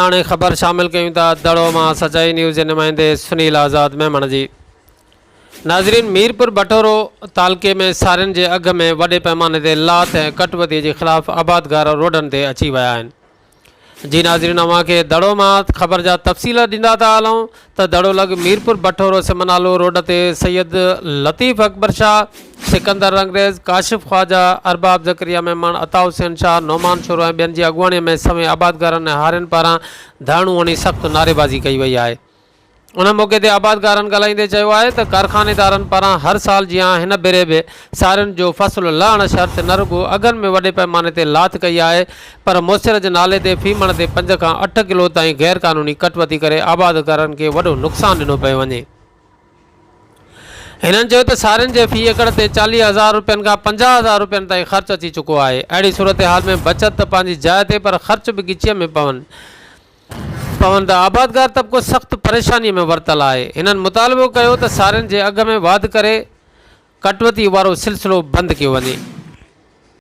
हाणे ख़बर शामिल कयूं था दड़ो मां सचाई न्यूज़ जे नुमाइंदे सुनील आज़ाद मेमण जी। नाज़रीन, मीरपुर बटोरो तालके में सारियुनि जे अघ में वॾे पैमाने ते लात ऐं कटवतीअ जे ख़िलाफ़ आबादगार रोडनि ते अची विया आहिनि। जी नाज़रीन, अव्हांखे दड़ो मां ख़बर जा तफ़सील ॾींदा था हलूं त दड़ो लॻ मीरपुर बटोरो सिमनालो रोड ते सैयद लतीफ़ अकबर शाह, सिकंदर अंग्रेज़, काशिफ़ ख्वाजा, अरबाब ज़करिया मेमण, अता हुसैन शाह, नौमान शोरो ऐं ॿियनि जी अॻुवाणीअ में समें आबादगारनि ऐं हारियुनि पारां धारणू हणी सख़्तु नारेबाज़ी कई वई आहे। उन मौक़े ते आबादगारनि ॻाल्हाईंदे चयो आहे त कारखानेदारनि पारां हर साल जीअं हिन भेरे बि सारियुनि जो फ़सुलु लहणु शर्त न रुॻो अघनि में वॾे पैमाने ते लात कई आहे, पर मुसिर जे नाले ते फी मण ते 5 खां 8 किलो ताईं गैर क़ानूनी कटवती करे आबादगारनि खे वॾो नुक़सानु ॾिनो पियो वञे। हिननि चयो त सारियुनि जे फी एकड़ ते 40,000 रुपयनि खां 50,000 रुपयनि ताईं ख़र्चु अची चुको आहे। अहिड़ी सूरत हाल में बचत त पंहिंजी जाइ ते, पर ख़र्च बि गिचीअ में पवनि त आबादगार तबिको सख़्तु परेशानीअ में वरतल आहे। हिननि मुतालबो कयो त सारियुनि जे अघ में वाधि करे कटवती वारो सिलसिलो बंदि कयो वञे।